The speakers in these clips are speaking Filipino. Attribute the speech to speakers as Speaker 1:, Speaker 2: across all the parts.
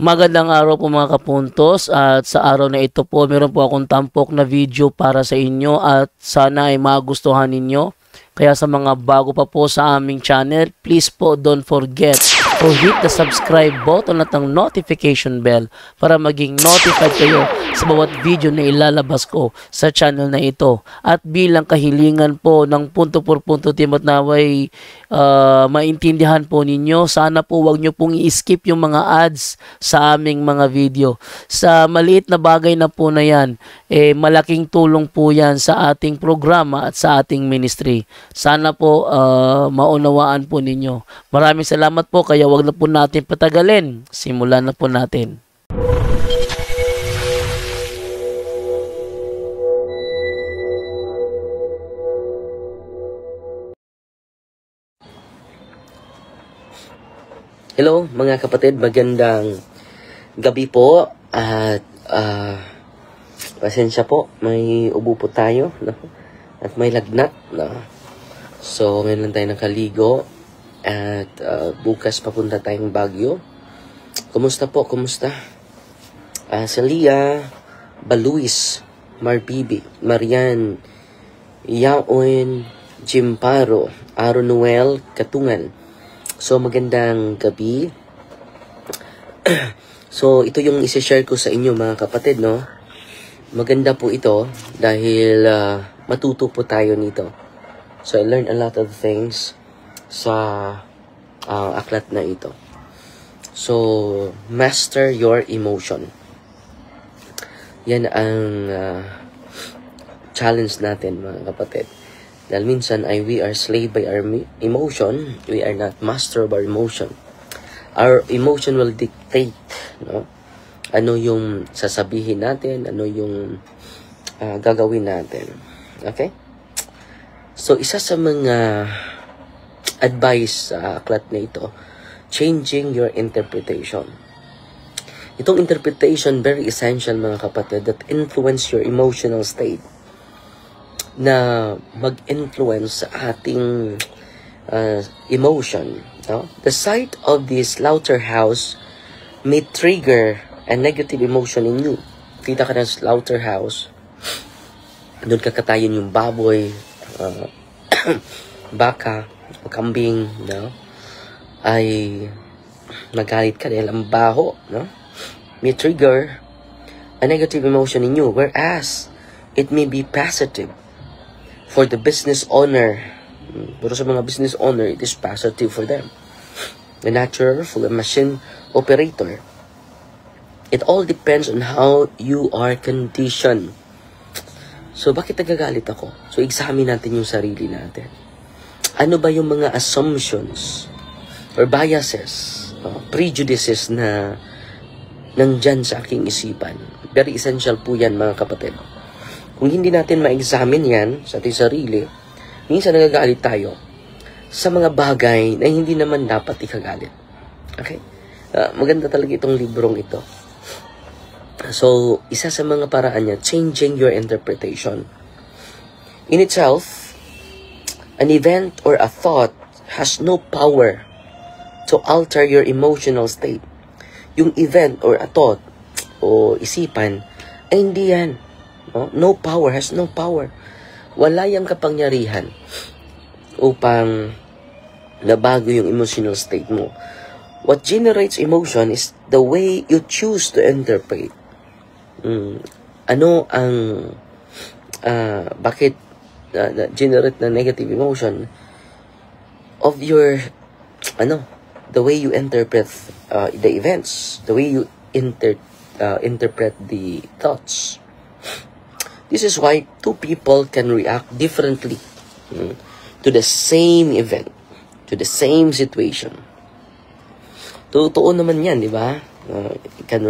Speaker 1: Magandang araw po mga kapuntos, at sa araw na ito po meron po akong tampok na video para sa inyo at sana ay magustuhan ninyo. Kaya sa mga bago pa po sa aming channel, please po don't forget to hit the subscribe button at ang notification bell para maging notified kayo sa bawat video na ilalabas ko sa channel na ito. At bilang kahilingan po ng punto por punto team at naway maintindihan po ninyo, sana po wag nyo pong i-skip yung mga ads sa aming mga video. Sa maliit na bagay na po na yan, malaking tulong po yan sa ating programa at sa ating ministry. Sana po maunawaan po ninyo. Maraming salamat po, kaya wag na po natin patagalin. Simulan na po natin.
Speaker 2: Hello mga kapatid, magandang gabi po at pasensya po, may ubo po tayo, no? At may lagnat, no? So ngayon lang tayo nakaligo at bukas papunta tayong Baguio. Kumusta po? Kumusta? Celia Baluis, Marbibi, Marian Yaon, Jimparo, Aaron Noel Katungan. So, magandang gabi. So, ito yung isi-share ko sa inyo mga kapatid, no? Maganda po ito dahil matuto po tayo nito. So, I learned a lot of things sa aklat na ito. So, master your emotion. Yan ang challenge natin mga kapatid. Dahil minsan ay we are slave by our emotion, we are not master of our emotion. Our emotion will dictate, no? Ano yung sasabihin natin, ano yung gagawin natin. Okay? So, isa sa mga advice sa aklat na ito, changing your interpretation. Itong interpretation, very essential mga kapatid, that influence your emotional state, na mag-influence sa ating emotion. No? The sight of this slaughterhouse may trigger a negative emotion in you. Kita ka ng slaughterhouse, doon kakatayin yung baboy, baka, kambing, no? Ay nagalit ka dahil ang baho, no? May trigger a negative emotion in you, whereas it may be positive for the business owner. Pero sa mga business owner, it is positive for them. The natural for the machine operator. It all depends on how you are conditioned. So, bakit nagagalit ako? So, examine natin yung sarili natin. Ano ba yung mga assumptions or biases, prejudices na nandyan sa aking isipan? Very essential po yan mga kapatid. Kung hindi natin ma-examine yan sa ating sarili, minsan nagagalit tayo sa mga bagay na hindi naman dapat ikagalit. Okay? Maganda talaga itong librong ito. So, isa sa mga paraan niya, changing your interpretation. In itself, an event or a thought has no power to alter your emotional state. Yung event or a thought o isipan ay hindi yan. No power, has no power. Wala yung kapangyarihan upang nabago yung emotional state mo. What generates emotion is the way you choose to interpret. Ano ang bakit generate na negative emotion of your the way you interpret the events, the way you interpret the thoughts. This is why two people can react differently to the same event, to the same situation. Totoo naman yan, di ba? It can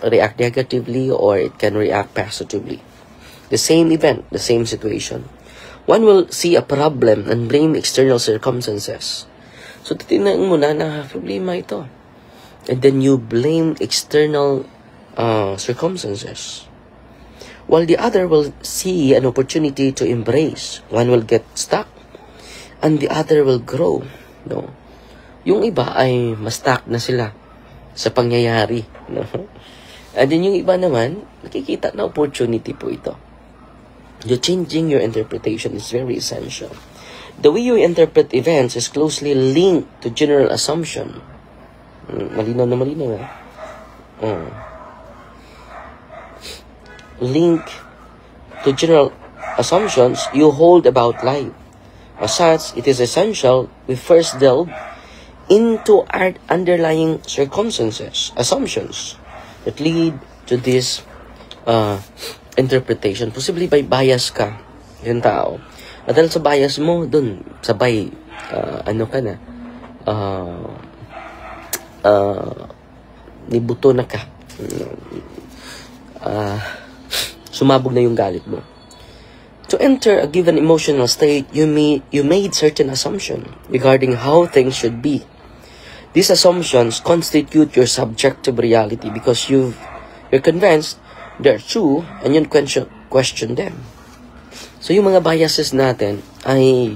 Speaker 2: react negatively or it can react positively. The same event, the same situation. One will see a problem and blame external circumstances. So, titignan mo na problema ito. And then you blame external circumstances. While the other will see an opportunity to embrace. One will get stuck and the other will grow. No? Yung iba ay ma-stuck na sila sa pangyayari. No? And then yung iba naman, nakikita na opportunity po ito. Changing your interpretation is very essential. The way you interpret events is closely linked to general assumption. Malinaw na malinaw. Link to general assumptions you hold about life. As such, it is essential we first delve into our underlying circumstances, assumptions that lead to this interpretation. Possibly by bias ka, yung tao. At dahil sa bias mo, dun, sabay, nibuto na ka. Sumabog na yung galit mo. To enter a given emotional state, you made certain assumptions regarding how things should be. These assumptions constitute your subjective reality because you're convinced they're true and you question them. So yung mga biases natin ay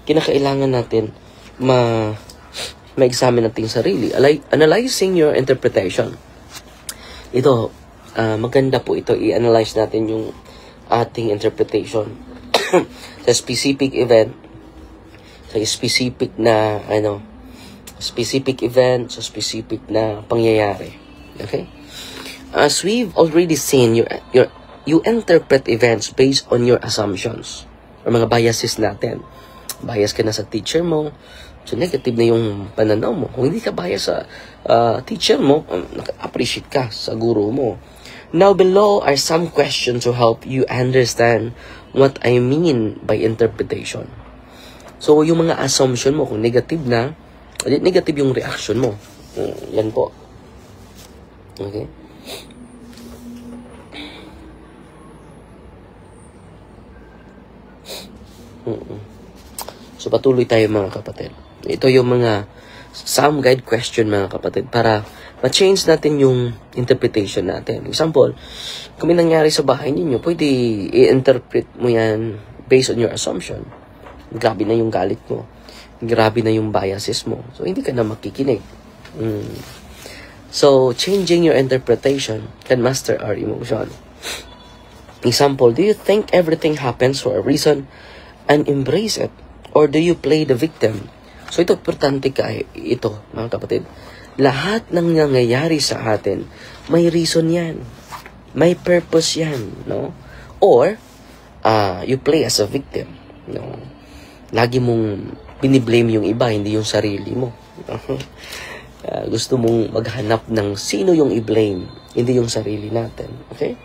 Speaker 2: kinakailangan natin ma-examine natin sarili. Analyzing your interpretation. Ito, maganda po ito. I-analyze natin yung ating interpretation sa specific event, sa specific na specific event, sa specific na pangyayari. Okay? As we've already seen, you interpret events based on your assumptions or mga biases natin. Bias ka na sa teacher mo, so negative na yung pananaw mo. Kung hindi ka bias sa teacher mo, appreciate ka sa guru mo. Now below are some questions to help you understand what I mean by interpretation. So yung mga assumption mo, kung negative na, negative yung reaction mo. Yan po. Okay? So patuloy tayo mga kapatid. Ito yung mga some guide question mga kapatid para ma-change natin yung interpretation natin. Example, kung may nangyari sa bahay ninyo, pwede i-interpret mo yan based on your assumption. Grabe na yung galit mo. Grabe na yung biases mo. So hindi ka na makikinig. So changing your interpretation can master our emotion. Example, do you think everything happens for a reason and embrace it? Or do you play the victim? So ito, importante ito, mga kapatid. Lahat ng nangyayari sa atin, may reason yan. May purpose yan, no? Or, you play as a victim, no? Lagi mong biniblame yung iba, hindi yung sarili mo. Gusto mong maghanap ng sino yung i-blame, hindi yung sarili natin. Okay?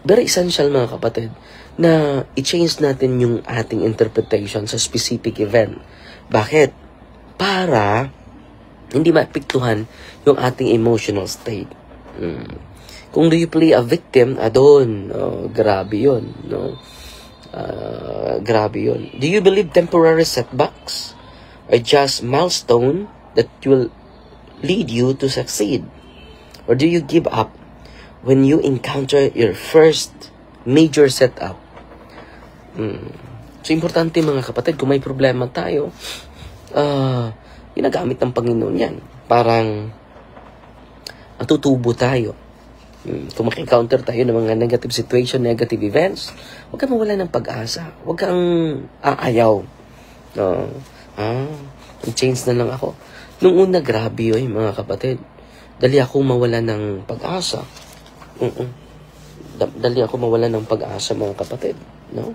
Speaker 2: Very essential, mga kapatid, na i-change natin yung ating interpretation sa specific event. Bakit? Para hindi maapektuhan yung ating emotional state. Kung do you play a victim, doon, grabe yun. No? Grabe yun. Do you believe temporary setbacks are just milestone that will lead you to succeed? Or do you give up when you encounter your first major setup? So, importante mga kapatid, kung may problema tayo, ginagamit ng Panginoon yan. Parang matutubo tayo. Kung maki-counter tayo ng mga negative situation, negative events, huwag kang mawala ng pag-asa. Huwag kang aayaw. Change na lang ako. Nung una, grabe yun, mga kapatid. Dali akong mawala ng pag-asa. Dali ako mawala ng pag-asa, mga kapatid. No?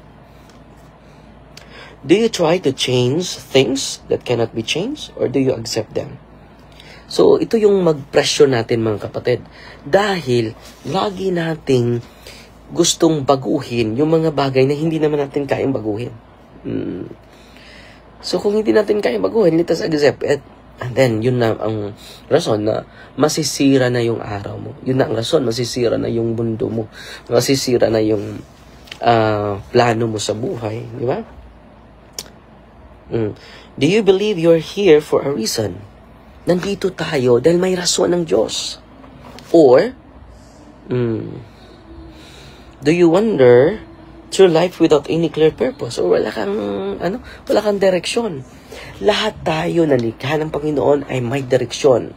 Speaker 2: Do you try to change things that cannot be changed? Or do you accept them? So, ito yung mag-pressure natin, mga kapatid. Dahil, lagi nating gustong baguhin yung mga bagay na hindi naman natin kayang baguhin. So, kung hindi natin kayang baguhin, let us accept it. And then, yun na ang rason na masisira na yung araw mo. Yun na ang rason, masisira na yung mundo mo. Masisira na yung plano mo sa buhay. Di ba? Do you believe you're here for a reason? Nandito tayo dahil may rason ng Diyos. Or, do you wander through life without any clear purpose? Or wala kang direksyon. Lahat tayo na likha ng Panginoon ay may direksyon.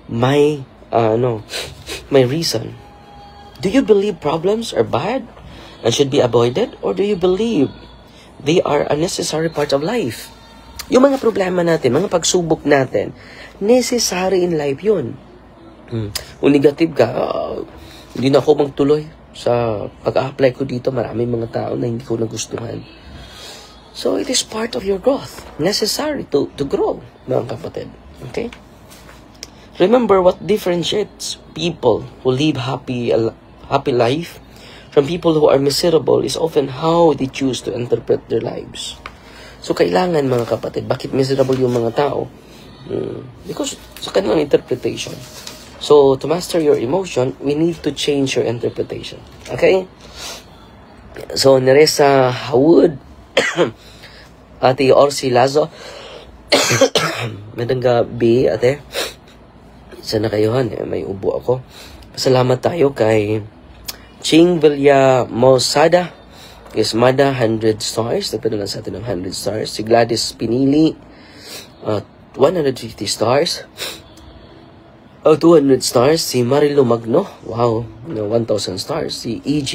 Speaker 2: my reason. Do you believe problems are bad and should be avoided, or do you believe they are a necessary part of life? Yung mga problema natin, mga pagsubok natin, necessary in life yun. Kung negative ka, hindi na ako magtuloy sa pag-apply ko dito. Maraming mga tao na hindi ko nagustuhan. So, it is part of your growth. Necessary to grow, mga kapatid. Okay? Remember what differentiates people who live happy life from people who are miserable is often how they choose to interpret their lives. So, kailangan, mga kapatid, bakit miserable yung mga tao? Because sa kanilang interpretation. So, to master your emotion, we need to change your interpretation. Okay? So, Neresa Hawud, Ate Orsi Lazo, Magandang gabi, ate. Sana kayo, may ubo ako. Pasalamat tayo kay Ching Villa Mosada, Ismada, 100 stars. Nagpano lang sa atin ng 100 stars. Si Gladys Pinili, 150 stars. 200 stars. Si Marilo Magno, wow, 1,000 stars. Si E.G.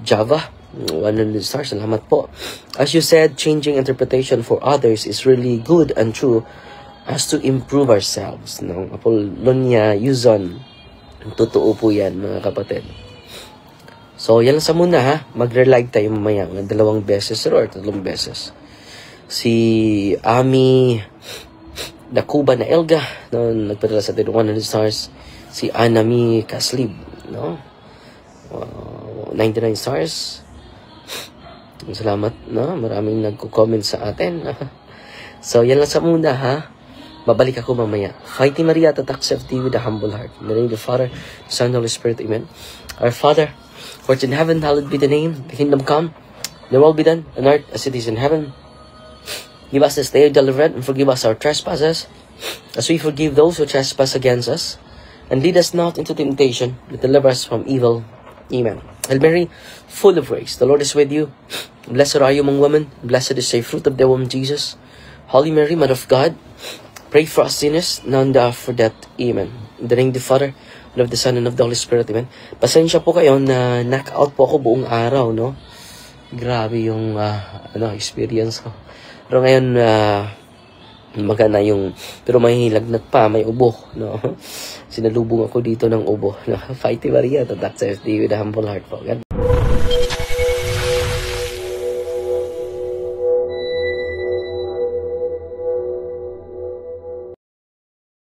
Speaker 2: Java, 100 stars. Salamat po. As you said, changing interpretation for others is really good and true as to improve ourselves. No? Apollonia Yuzon. Totoo po yan, mga kapatid. So, yan lang sa muna, ha. Magre-like tayo mamaya ng 2 beses or 3 beses. Si Ami Nakuba na Elga, no? Nagpadala sa atin 100 stars. Si Anami Kaslib, no? 99 stars. Salamat, no? Maraming nagko-comment sa atin. So, yan lang sa muna, ha. Babalik ako mamaya. Fighting Maria at accept thee with a humble heart. In the name of the Father, the Son, and the Holy Spirit. Amen. Our Father, who art in heaven, hallowed be the name. The kingdom come. The will be done on earth as it is in heaven. Give us this day our daily bread, and forgive us our trespasses, as we forgive those who trespass against us. And lead us not into temptation, but deliver us from evil. Amen. Hail Mary, full of grace, the Lord is with you. Blessed are you among women. Blessed is the fruit of the womb, Jesus. Holy Mary, Mother of God, pray for us sinners, now and the hour for death. Amen. In the name of the Father, and of the Son, and of the Holy Spirit. Amen. Pasensya po kayo na knock-out po ako buong araw, no? Grabe yung experience ko. Pero ngayon, magana yung, pero may lagnat pa, may ubo, no? Sinalubong ako dito ng ubo. Fighting Maria, tatak sa FD with a humble heart po.